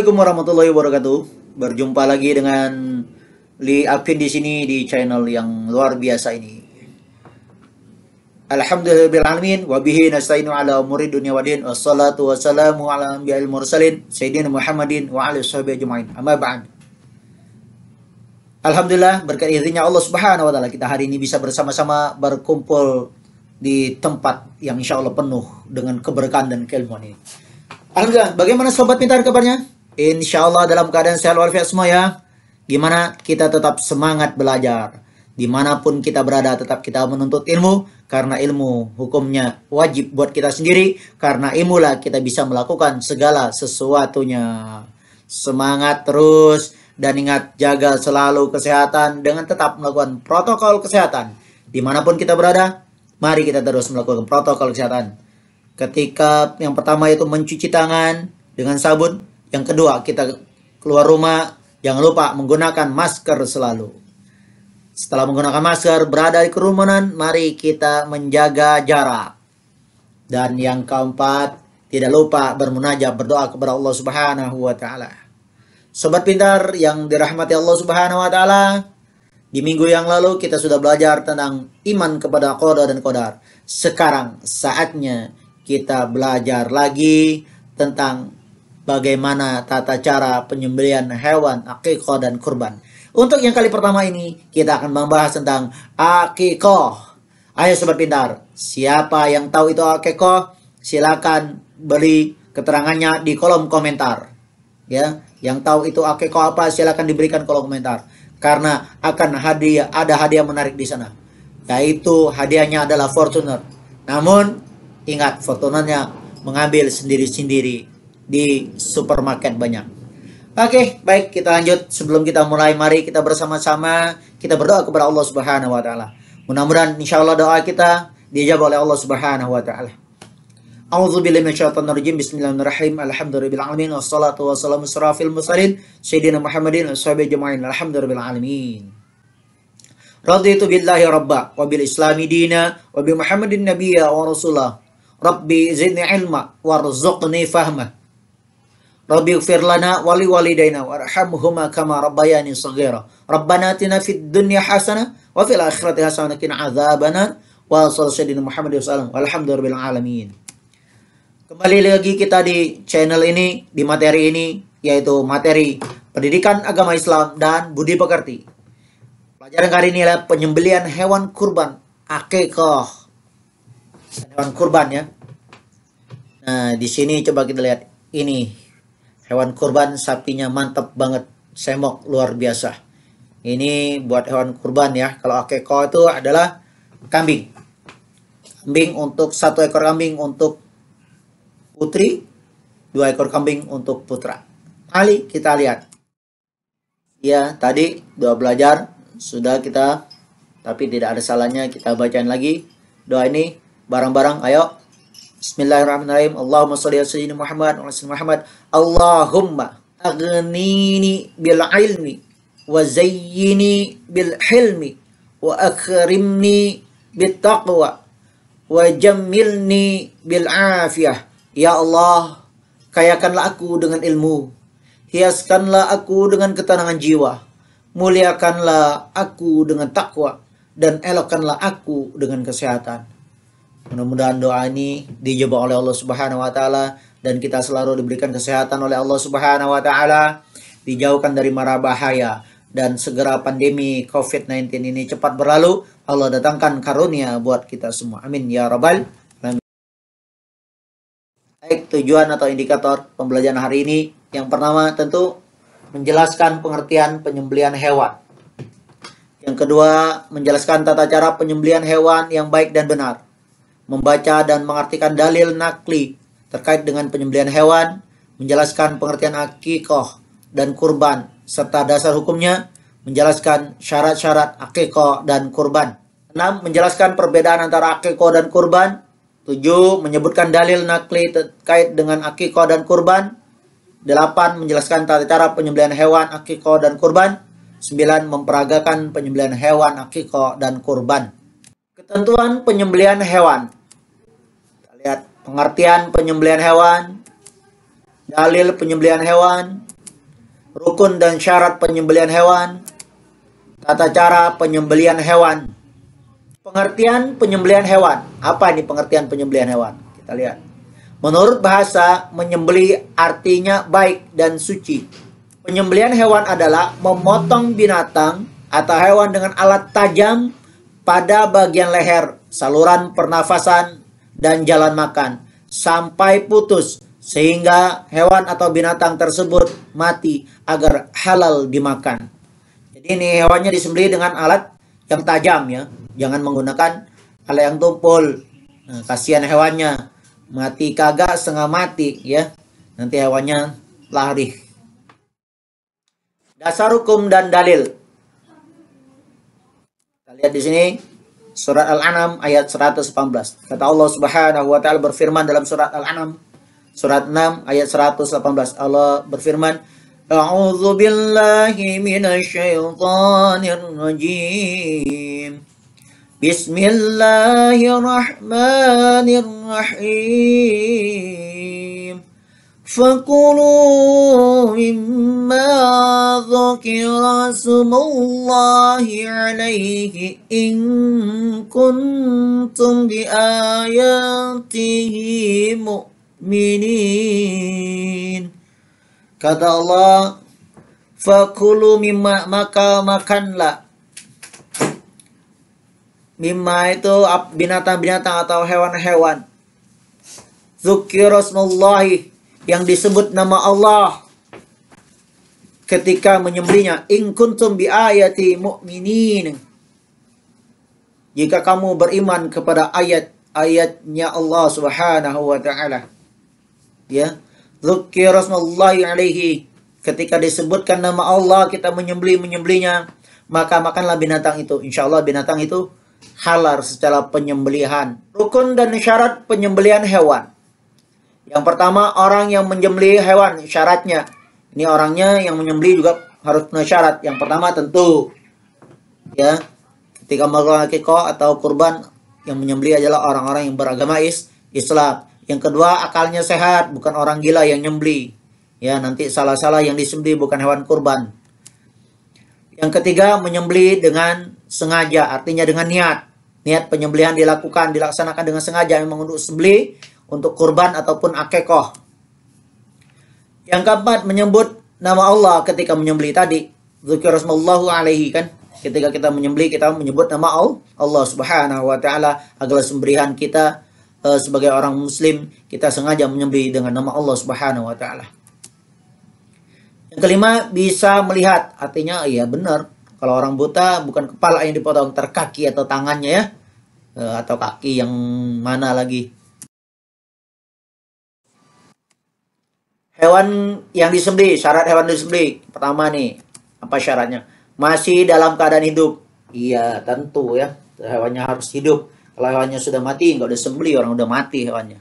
Assalamualaikum warahmatullahi wabarakatuh. Berjumpa lagi dengan Li Apin di sini di channel yang luar biasa ini. Alhamdulillahirabbil alamin wa bihi nasta'inu ala umuri dunya waddin. Wassalatu wassalamu ala anbiya'il mursalin sayyidina Muhammadin wa alihi washabihi ajmain. Amma ba'd. Alhamdulillah, berkat izinnya Allah Subhanahu wa taala kita hari ini bisa bersama-sama berkumpul di tempat yang insya Allah penuh dengan keberkahan dan keilmuan ini. Alhamdulillah, bagaimana sobat pintar kabarnya? Insya Allah dalam keadaan sehat walafiat semua ya. Gimana kita tetap semangat belajar. Dimanapun kita berada tetap kita menuntut ilmu. Karena ilmu hukumnya wajib buat kita sendiri. Karena ilmulah kita bisa melakukan segala sesuatunya. Semangat terus. Dan ingat jaga selalu kesehatan dengan tetap melakukan protokol kesehatan. Dimanapun kita berada, mari kita terus melakukan protokol kesehatan. Ketika yang pertama itu mencuci tangan dengan sabun. Yang kedua kita keluar rumah. Jangan lupa menggunakan masker selalu. Setelah menggunakan masker berada di kerumunan. Mari kita menjaga jarak. Dan yang keempat. Tidak lupa bermunajat berdoa kepada Allah Subhanahu wa ta'ala. Sobat pintar yang dirahmati Allah Subhanahu wa ta'ala. Di minggu yang lalu kita sudah belajar tentang iman kepada qada dan qadar. Sekarang saatnya kita belajar lagi tentang bagaimana tata cara penyembelihan hewan akikah dan kurban. Untuk yang kali pertama ini kita akan membahas tentang akikah. Ayo sobat pintar, siapa yang tahu itu akikah? Silakan beri keterangannya di kolom komentar. Ya, yang tahu itu akikah apa silakan diberikan kolom komentar. Karena akan ada hadiah menarik di sana. Yaitu hadiahnya adalah Fortuner. Namun ingat, Fortunernya mengambil sendiri-sendiri di supermarket banyak. Oke, baik kita lanjut. Sebelum kita mulai, mari kita bersama-sama kita berdoa kepada Allah Subhanahu wa taala. Mudah-mudahan insyaallah doa kita dijawab oleh Allah Subhanahu wa taala. A'udzubillahi minasyaitonir rajim. Bismillahirrahmanirrahim. Alhamdulillahirabbil alamin wassalatu wassalamu asrafil mursalin sayyidina Muhammadin washabihi ajmain. Alhamdulillahirabbil alamin. Raditu billahi rabba wa bil islami dina wa bi Muhammadin nabiyya wa rasulah. Rabbi zidni ilma warzuqni fahma. Rabbi ighfir lana wa li walidayna warhamhuma kama rabbayani shaghira. Rabbana atina fid dunya hasanah wa fil akhirati hasanah wa qina adzabannar. Wa sallallahu Muhammad sallallahu alhamdulillahirabbil alamin. Kembali lagi kita di channel ini, di materi ini, yaitu materi pendidikan agama Islam dan budi pekerti. Pelajaran kali ini adalah penyembelihan hewan kurban akikah. Hewan kurban ya. Nah, di sini coba kita lihat. Ini hewan kurban, sapinya mantap banget. Semok luar biasa. Ini buat hewan kurban ya. Kalau akikah itu adalah kambing. Kambing untuk 1 ekor kambing untuk putri, 2 ekor kambing untuk putra. Mari kita lihat. Ya, tadi doa belajar sudah kita, tapi tidak ada salahnya kita bacain lagi doa ini bareng-bareng. Ayo. Bismillahirrahmanirrahim. Allahumma sholli ala sayyidina Muhammad wa ala Muhammad. Allahumma aghnini bil ilmi wa zayyini bil hilmi wa akrimni bit taqwa wa jammilni bil afiyah. Ya Allah, kayakanlah aku dengan ilmu, hiaskanlah aku dengan ketenangan jiwa, muliakanlah aku dengan takwa, dan elokkanlah aku dengan kesehatan. Mudah-mudahan doa ini dijawab oleh Allah Subhanahu wa taala dan kita selalu diberikan kesehatan oleh Allah Subhanahu wa taala, dijauhkan dari mara bahaya dan segera pandemi COVID-19 ini cepat berlalu. Allah datangkan karunia buat kita semua. Amin ya rabbal alamin. Baik, tujuan atau indikator pembelajaran hari ini yang pertama tentu menjelaskan pengertian penyembelihan hewan. Yang kedua, menjelaskan tata cara penyembelihan hewan yang baik dan benar. Membaca dan mengartikan dalil nakli terkait dengan penyembelihan hewan, menjelaskan pengertian akikah dan kurban, serta dasar hukumnya, menjelaskan syarat-syarat akikah dan kurban. 6. Menjelaskan perbedaan antara akikah dan kurban. 7. Menyebutkan dalil nakli terkait dengan akikah dan kurban. 8. Menjelaskan tata cara penyembelihan hewan akikah dan kurban. 9. Memperagakan penyembelihan hewan akikah dan kurban. Ketentuan penyembelihan hewan. Kita lihat pengertian penyembelihan hewan, dalil penyembelihan hewan, rukun dan syarat penyembelihan hewan, tata cara penyembelihan hewan. Pengertian penyembelihan hewan. Apa ini pengertian penyembelihan hewan? Kita lihat. Menurut bahasa, menyembelih artinya baik dan suci. Penyembelihan hewan adalah memotong binatang atau hewan dengan alat tajam pada bagian leher, saluran pernafasan, dan jalan makan, sampai putus, sehingga hewan atau binatang tersebut mati agar halal dimakan. Jadi ini hewannya disembelih dengan alat yang tajam ya. Jangan menggunakan alat yang tumpul. Nah, kasihan hewannya. Mati kagak setengah mati ya. Nanti hewannya lari. Dasar hukum dan dalil. Kita lihat di sini surat Al-An'am ayat 118. Kata Allah Subhanahu wa taala berfirman dalam surat Al-An'am surat 6 ayat 118. Allah berfirman, A'udzu billahi minasyaitonir rajim. Bismillahirrahmanirrahim. Fakulu mimma dzukira smullahi alaihi in kuntum biayatihi mu'minin. Kata Allah, fakulu mimma, maka makanlah. Mimma itu binatang-binatang atau hewan-hewan. Dzukira smullahi, yang disebut nama Allah ketika menyembelihnya. In kuntum bi ayati mu'minin, jika kamu beriman kepada ayat-ayatnya Allah Subhanahu wa taala. Ya. Dzukira smullahi alaihi, ketika disebutkan nama Allah kita menyembelihnya, maka makanlah binatang itu. Insyaallah binatang itu halal secara penyembelihan. Rukun dan syarat penyembelihan hewan. Yang pertama, orang yang menyembelih hewan, syaratnya. Ini orangnya yang menyembelih juga harus punya syarat. Yang pertama tentu, ya, ketika melakukan akikah atau kurban, yang menyembelih adalah orang-orang yang beragama Islam. Yang kedua, akalnya sehat, bukan orang gila yang nyembelih. Ya, nanti salah-salah yang disembelih bukan hewan kurban. Yang ketiga, menyembelih dengan sengaja, artinya dengan niat. Niat penyembelihan dilaksanakan dengan sengaja, memang untuk sembelih, untuk kurban ataupun akikah. Yang keempat, menyebut nama Allah ketika menyembelih tadi. Dzukira smallahu alaihi, kan? Ketika kita menyembelih, kita menyebut nama Allah Subhanahu wa taala agar sembelihan kita sebagai orang muslim, kita sengaja menyembelih dengan nama Allah Subhanahu wa taala. Yang kelima, bisa melihat. Artinya iya benar. Kalau orang buta bukan kepala yang dipotong, kaki atau tangannya ya. Atau kaki yang mana lagi. Hewan yang disembelih, syarat hewan disembelih. Pertama nih, apa syaratnya? Masih dalam keadaan hidup. Iya, tentu ya. Hewannya harus hidup. Kalau hewannya sudah mati, nggak udah sembelih, orang udah mati hewannya.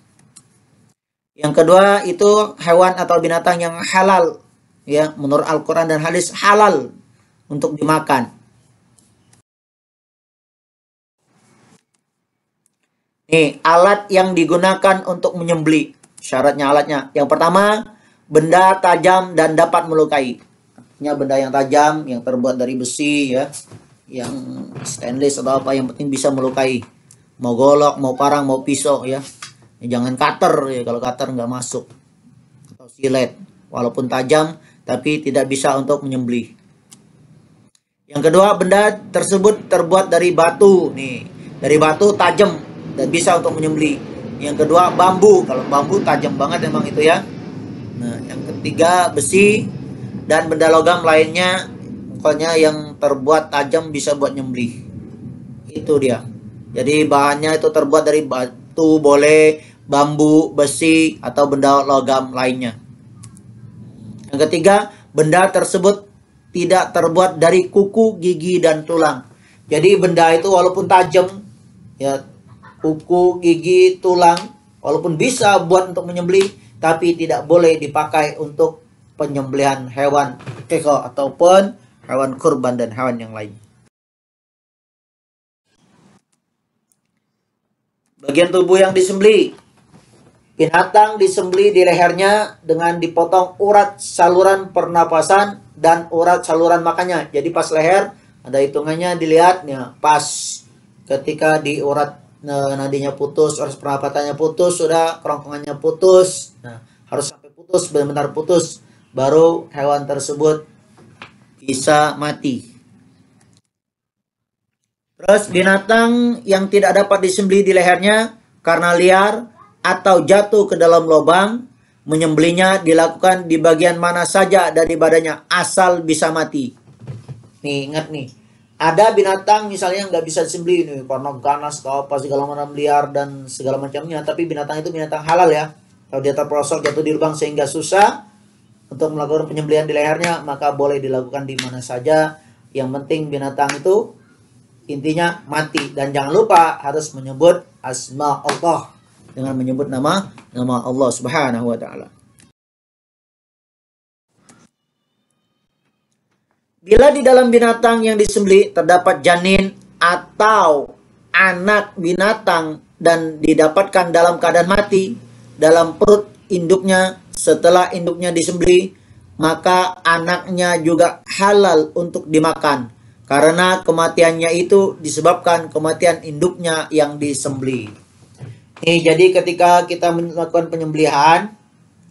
Yang kedua, itu hewan atau binatang yang halal. Ya, menurut Al-Quran dan hadis halal untuk dimakan. Nih, alat yang digunakan untuk menyembelih. Syaratnya alatnya. Yang pertama, benda tajam dan dapat melukai. Artinya benda yang tajam, yang terbuat dari besi, ya, yang stainless atau apa, yang penting bisa melukai. Mau golok, mau parang, mau pisau, ya. Jangan cutter, ya. Kalau cutter nggak masuk. Atau silet. Walaupun tajam, tapi tidak bisa untuk menyembelih. Yang kedua, benda tersebut terbuat dari batu. Nih, dari batu tajam dan bisa untuk menyembelih. Yang kedua, bambu. Kalau bambu tajam banget emang itu ya. Nah, yang ketiga, besi dan benda logam lainnya, pokoknya yang terbuat tajam bisa buat nyembelih. Itu dia. Jadi bahannya itu terbuat dari batu, boleh bambu, besi atau benda logam lainnya. Yang ketiga, benda tersebut tidak terbuat dari kuku, gigi, dan tulang. Jadi benda itu walaupun tajam, ya, kuku, gigi, tulang, walaupun bisa buat untuk menyembelih, tapi tidak boleh dipakai untuk penyembelihan hewan akikah ataupun hewan kurban dan hewan yang lain. Bagian tubuh yang disembelih. Binatang disembelih di lehernya dengan dipotong urat saluran pernapasan dan urat saluran makannya. Jadi pas leher ada hitungannya, dilihat ya, pas ketika di urat nadinya putus, urat pernapasannya putus, sudah kerongkongannya putus. Nah, harus sampai putus, benar-benar putus, baru hewan tersebut bisa mati. Terus binatang yang tidak dapat disembelih di lehernya karena liar atau jatuh ke dalam lubang, menyembelihnya dilakukan di bagian mana saja dari badannya asal bisa mati. Nih, ingat nih, ada binatang misalnya nggak bisa disembelih nih karena ganas atau apa segala macam liar dan segala macamnya, tapi binatang itu binatang halal ya. Kalau dia terperosok jatuh di lubang sehingga susah untuk melakukan penyembelihan di lehernya, maka boleh dilakukan di mana saja. Yang penting binatang itu intinya mati, dan jangan lupa harus menyebut asma Allah, dengan menyebut nama Allah Subhanahu wa taala. Bila di dalam binatang yang disembelih terdapat janin atau anak binatang dan didapatkan dalam keadaan mati dalam perut induknya setelah induknya disembelih, maka anaknya juga halal untuk dimakan karena kematiannya itu disebabkan kematian induknya yang disembelih. Jadi ketika kita melakukan penyembelihan,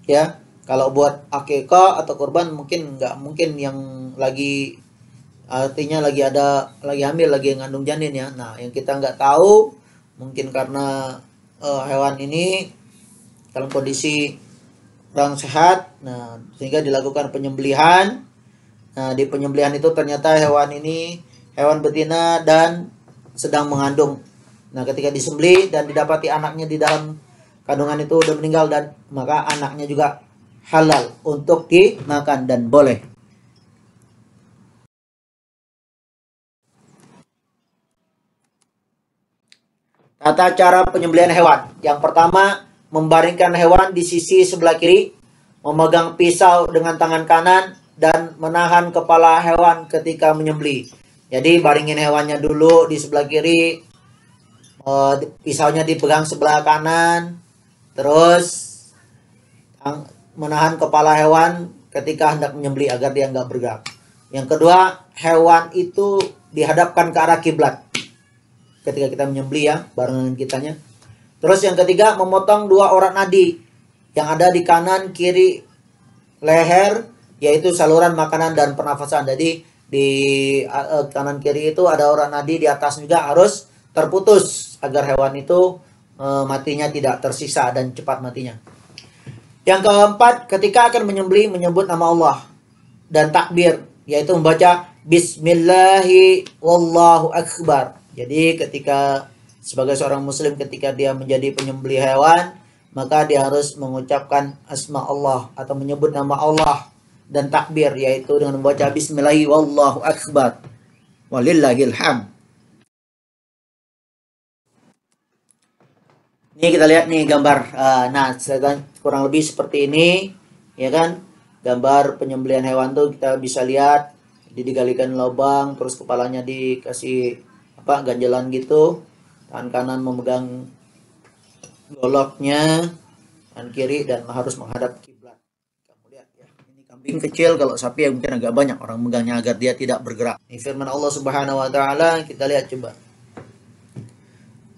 ya, kalau buat akikah atau kurban mungkin nggak mungkin yang lagi, artinya lagi hamil, lagi ngandung janin ya. Nah, yang kita nggak tahu mungkin karena hewan ini dalam kondisi kurang sehat, nah sehingga dilakukan penyembelihan. Nah, di penyembelihan itu ternyata hewan ini hewan betina dan sedang mengandung. Nah, ketika disembelih dan didapati anaknya di dalam kandungan itu udah meninggal, dan maka anaknya juga halal untuk dimakan dan boleh. Tata cara penyembelihan hewan. Yang pertama, membaringkan hewan di sisi sebelah kiri, memegang pisau dengan tangan kanan, dan menahan kepala hewan ketika menyembelih. Jadi baringin hewannya dulu di sebelah kiri, pisaunya dipegang sebelah kanan, terus menahan kepala hewan ketika hendak menyembelih agar dia nggak bergerak. Yang kedua, hewan itu dihadapkan ke arah kiblat ketika kita menyembelih ya, barengan kitanya. Terus yang ketiga, memotong 2 urat nadi yang ada di kanan kiri leher, yaitu saluran makanan dan pernafasan. Jadi di kanan kiri itu ada urat nadi, di atas juga harus terputus agar hewan itu matinya tidak tersisa dan cepat matinya. Yang keempat, ketika akan menyembelih menyebut nama Allah dan takbir, yaitu membaca Bismillahi wallahu akbar. Jadi ketika sebagai seorang muslim, ketika dia menjadi penyembelih hewan, maka dia harus mengucapkan asma Allah atau menyebut nama Allah dan takbir, yaitu dengan membaca Bismillahi wallahu akbar walillahil hamd. Ini kita lihat nih gambar. Nah, kurang lebih seperti ini, ya kan? Gambar penyembelihan hewan tuh kita bisa lihat, digalikan lubang, terus kepalanya dikasih ganjalan gitu. Tangan kanan memegang goloknya, tangan kiri, dan harus menghadap kiblat. Kamu lihat ya, ini kambing kecil, kalau sapi ya mungkin agak banyak orang megangnya agar dia tidak bergerak. Ini firman Allah Subhanahu wa taala, kita lihat coba.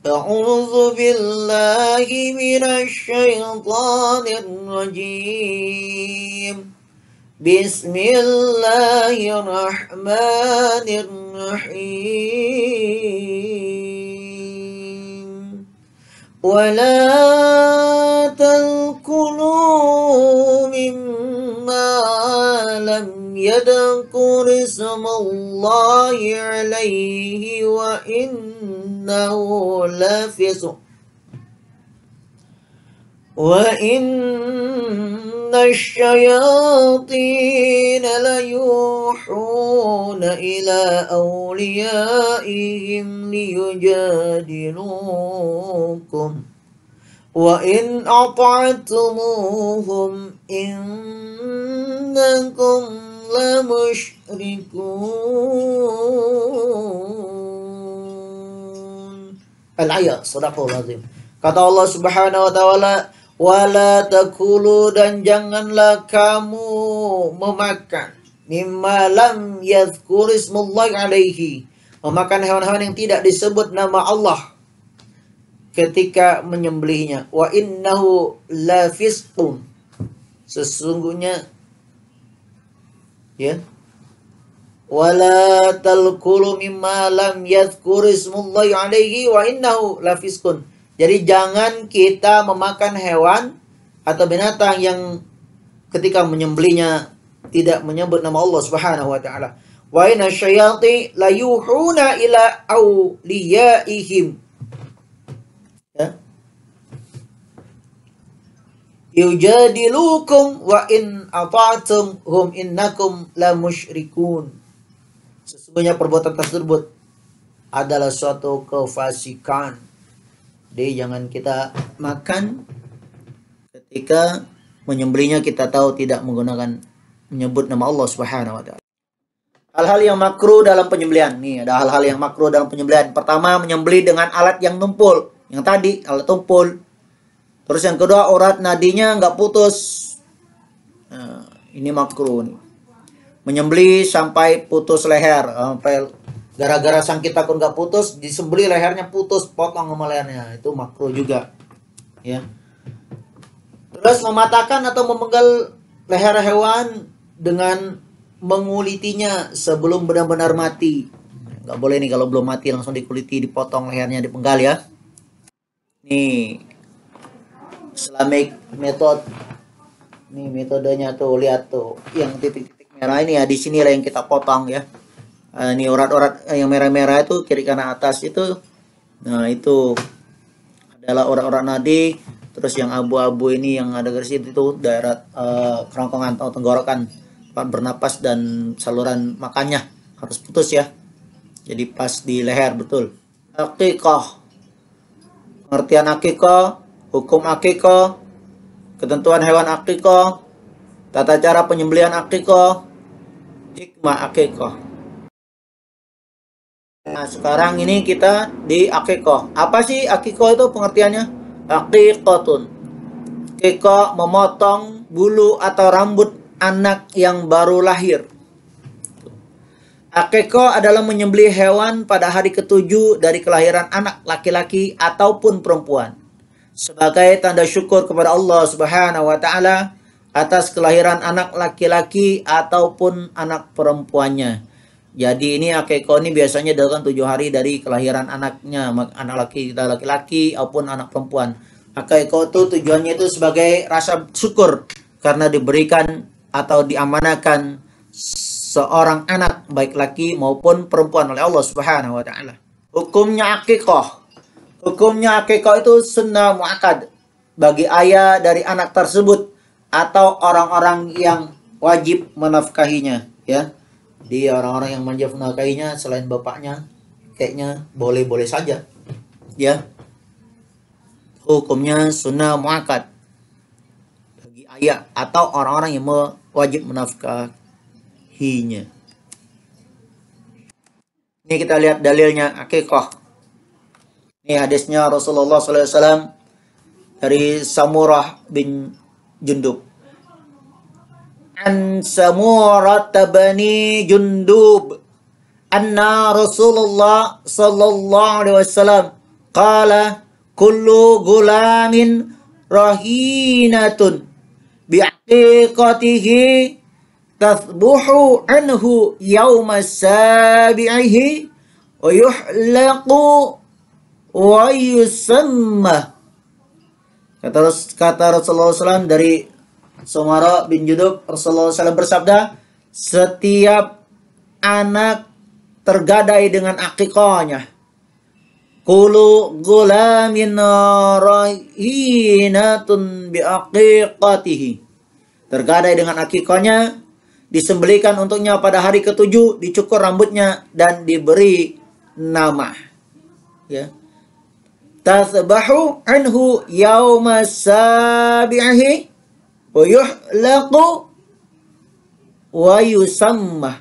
أعوذ بالله من الشيطان الرجيم بسم الله الرحمن الرحيم ولا تأكلوا مما لم يذكر اسم الله عليه وإنه لفسق وإن الشياطين ليوحون إلى أوليائهم ليجادلوكم وإن أطعتموهم إنكم lamusyrikun. Al-ayat, sadaqallahul azim. Kata Allah Subhanahu wa taala, Wala takulu, dan janganlah kamu memakan mimma lam yadhkurismullahi alaihi, memakan hewan-hewan yang tidak disebut nama Allah ketika menyembelihnya. Wa innahu la fisqun, sesungguhnya ya, wala talkulu mimma lam yadhkurismullahi alaihi wa innahu la fisqun. Jadi jangan kita memakan hewan atau binatang yang ketika menyembelihnya tidak menyebut nama Allah Subhanahu wa taala. Wa inna syayati la yuhuna ila awliyaihim. Ya. Yujadilukum wa in ata'tum hum innakum la musyrikun. Sesungguhnya perbuatan tersebut adalah suatu kefasikan. Jadi jangan kita makan ketika menyembelihnya kita tahu tidak menggunakan menyebut nama Allah Subhanahu wa taala. Hal-hal yang makruh dalam penyembelihan. Nih, ada hal-hal yang makruh dalam penyembelihan. Pertama, menyembelih dengan alat yang tumpul. Yang tadi, alat tumpul. Terus yang kedua, urat nadinya nggak putus. Nah, ini makruh nih. Menyembelih sampai putus leher, sampai gara-gara sangkit takut nggak putus, disembelih lehernya putus, potong sama lehernya, itu makruh juga. Ya. Terus mematahkan atau memenggal leher hewan dengan mengulitinya sebelum benar-benar mati. Nggak boleh nih kalau belum mati langsung dikuliti, dipotong lehernya, dipenggal ya. Nih, Islamic method. Nih metodenya tuh, lihat tuh, yang titik-titik merah ini ya, di sini lah yang kita potong ya. Ini urat-urat yang merah-merah itu kiri kanan atas itu. Nah, itu adalah urat-urat nadi. Terus yang abu-abu ini yang ada garis itu daerah kerongkongan atau tenggorokan, tempat bernapas dan saluran makannya harus putus ya. Jadi pas di leher betul. Akikah. Pengertian akikah, hukum akikah, ketentuan hewan akikah, tata cara penyembelihan akikah, hikmah akikah. Nah, sekarang ini kita di akikah. Apa sih akikah itu pengertiannya? Akikatun. Akikah memotong bulu atau rambut anak yang baru lahir. Akikah adalah menyembelih hewan pada hari ketujuh dari kelahiran anak laki-laki ataupun perempuan, sebagai tanda syukur kepada Allah Subhanahu wa taala atas kelahiran anak laki-laki ataupun anak perempuannya. Jadi ini akikah ini biasanya dilakukan 7 hari dari kelahiran anaknya, anak laki-laki maupun anak perempuan. Akikah itu tujuannya itu sebagai rasa syukur karena diberikan atau diamanahkan seorang anak baik laki maupun perempuan oleh Allah Subhanahu wa taala. Hukumnya akikah. Hukumnya akikah itu sunnah muakkad bagi ayah dari anak tersebut atau orang-orang yang wajib menafkahinya ya. Di orang-orang yang wajib menafkahinya selain bapaknya kayaknya boleh-boleh saja ya. Hukumnya sunnah muakkad bagi ayah atau orang-orang yang wajib menafkahinya. Ini kita lihat dalilnya akikah. Ini hadisnya Rasulullah SAW dari Samurah bin Jundub. An Samurah bani Jundub anna Rasulullah sallallahu alaihi wasallam qala kullu gulamin rahinatun bi'aqiqatihi tathbuhu anhu yawma sabi'ihi wa yuhlaqu wa yusamma. Kata Rasulullah SAW dari Samurah bin Jundub, Rasulullah SAW bersabda, setiap anak tergadai dengan akikahnya. Kulu gulamin rahinatun biaqiqatihi. Tergadai dengan akikahnya, disembelihkan untuknya pada hari ketujuh, dicukur rambutnya dan diberi nama. Ya. Tasbahu anhu yawma sabi'ihi wa yuhlaqu wa yusamma.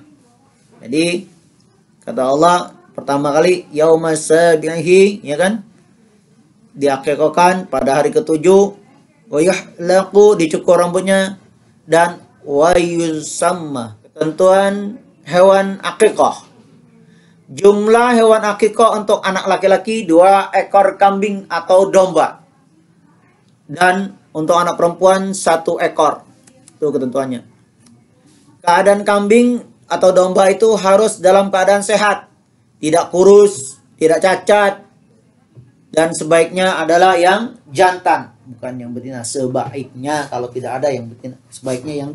Jadi kata Allah pertama kali yauma sabihi ya kan, diakikahkan pada hari ketujuh, wa yuhlaqu dicukur rambutnya, dan wa yusamma. Ketentuan hewan akikah. Jumlah hewan akikah untuk anak laki-laki 2 ekor kambing atau domba. Dan untuk anak perempuan 1 ekor. Itu ketentuannya. Keadaan kambing atau domba itu harus dalam keadaan sehat. Tidak kurus, tidak cacat. Dan sebaiknya adalah yang jantan, bukan yang betina. Sebaiknya kalau tidak ada yang betina, sebaiknya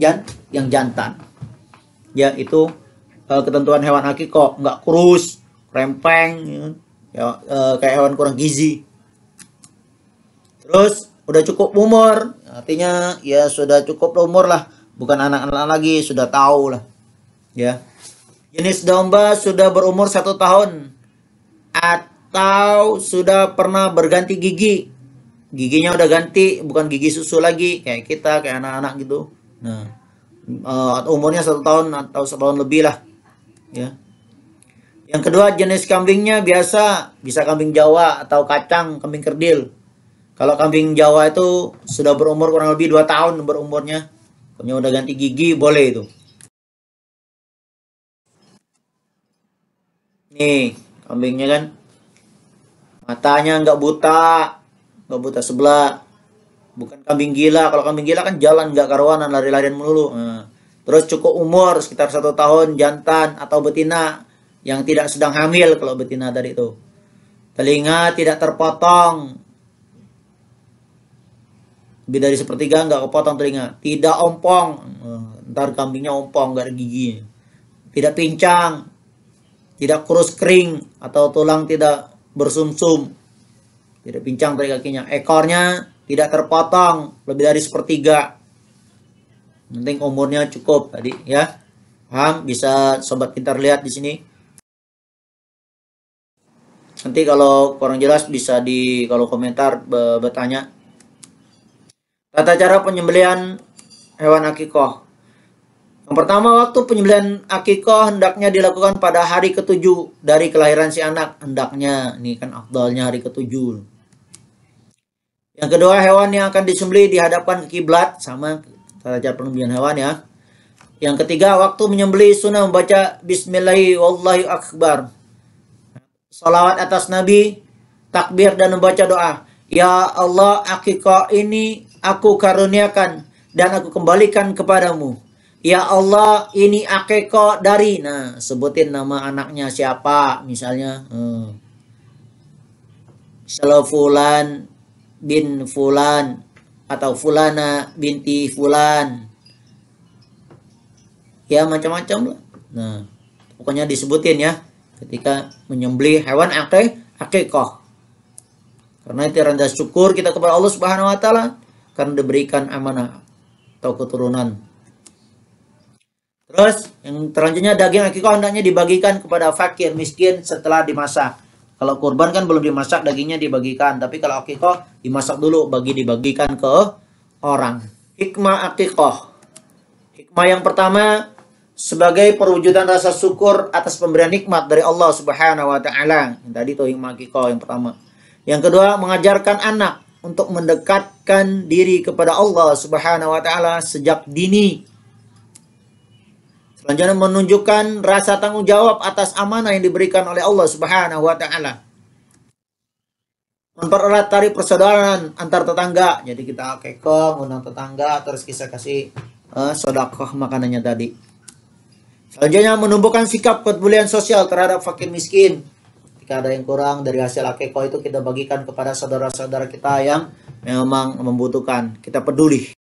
yang jantan. Ya, itu ketentuan hewan akikah, nggak kurus, rempeng, ya, kayak hewan kurang gizi. Terus udah cukup umur, artinya ya sudah cukup umur lah, bukan anak-anak lagi, sudah tahu lah. Ya, jenis domba sudah berumur 1 tahun atau sudah pernah berganti gigi. Giginya udah ganti, bukan gigi susu lagi kayak kita, kayak anak-anak gitu. Nah, umurnya 1 tahun atau 1 tahun lebih lah. Ya. Yang kedua, jenis kambingnya biasa, bisa kambing Jawa atau kacang, kambing kerdil. Kalau kambing Jawa itu sudah berumur kurang lebih 2 tahun berumurnya. Pokoknya udah ganti gigi, boleh itu. Nih, kambingnya kan matanya nggak buta sebelah. Bukan kambing gila. Kalau kambing gila kan jalan nggak karuanan, lari-larian melulu. Nah, terus cukup umur sekitar 1 tahun, jantan atau betina yang tidak sedang hamil kalau betina tadi itu. Telinga tidak terpotong. Lebih dari 1/3 nggak kepotong telinga. Tidak ompong. Ntar kambingnya ompong, nggak ada gigi. Tidak pincang. Tidak kurus kering atau tulang tidak bersumsum. Tidak pincang tadi kakinya. Ekornya tidak terpotong lebih dari 1/3. Penting umurnya cukup tadi ya. Paham? Bisa sobat pintar lihat di sini. Nanti kalau kurang jelas bisa di kalau komentar bertanya. Tata cara penyembelihan hewan akikah. Yang pertama, waktu penyembelihan akikah hendaknya dilakukan pada hari ke-7 dari kelahiran si anak. Hendaknya, ini kan afdalnya hari ke-7. Yang kedua, hewan yang akan disembelih dihadapkan ke kiblat, sama tata cara penyembelihan hewan ya. Yang ketiga, waktu menyembelih sunnah membaca Bismillahi wallahu akbar, salawat atas Nabi, takbir dan membaca doa. Ya Allah, akikah ini aku karuniakan dan aku kembalikan kepadamu. Ya Allah, ini akikah dari, nah sebutin nama anaknya siapa misalnya. Misalnya Fulan bin Fulan atau Fulana binti Fulan. Ya macam-macam lah. Nah, pokoknya disebutin ya ketika menyembelih hewan akikah. Karena itu rasa syukur kita kepada Allah Subhanahu wa taala karena diberikan amanah atau keturunan. Terus yang selanjutnya, daging akikah hendaknya dibagikan kepada fakir miskin setelah dimasak. Kalau kurban kan belum dimasak, dagingnya dibagikan. Tapi kalau akikah dimasak dulu, dibagikan ke orang. Hikmah akikah. Hikmah yang pertama, sebagai perwujudan rasa syukur atas pemberian nikmat dari Allah Subhanahu wa taala. Yang tadi itu hikmah akikah yang pertama. Yang kedua, mengajarkan anak untuk mendekatkan diri kepada Allah Subhanahu wa taala sejak dini. Selanjutnya, menunjukkan rasa tanggung jawab atas amanah yang diberikan oleh Allah Subhanahu wa taala. Mempererat tali persaudaraan antar tetangga. Jadi kita akikah, undang tetangga, terus kita kasih sedekah makanannya tadi. Selanjutnya, menumbuhkan sikap kepedulian sosial terhadap fakir miskin. Jika ada yang kurang dari hasil akikah itu kita bagikan kepada saudara-saudara kita yang memang membutuhkan. Kita peduli.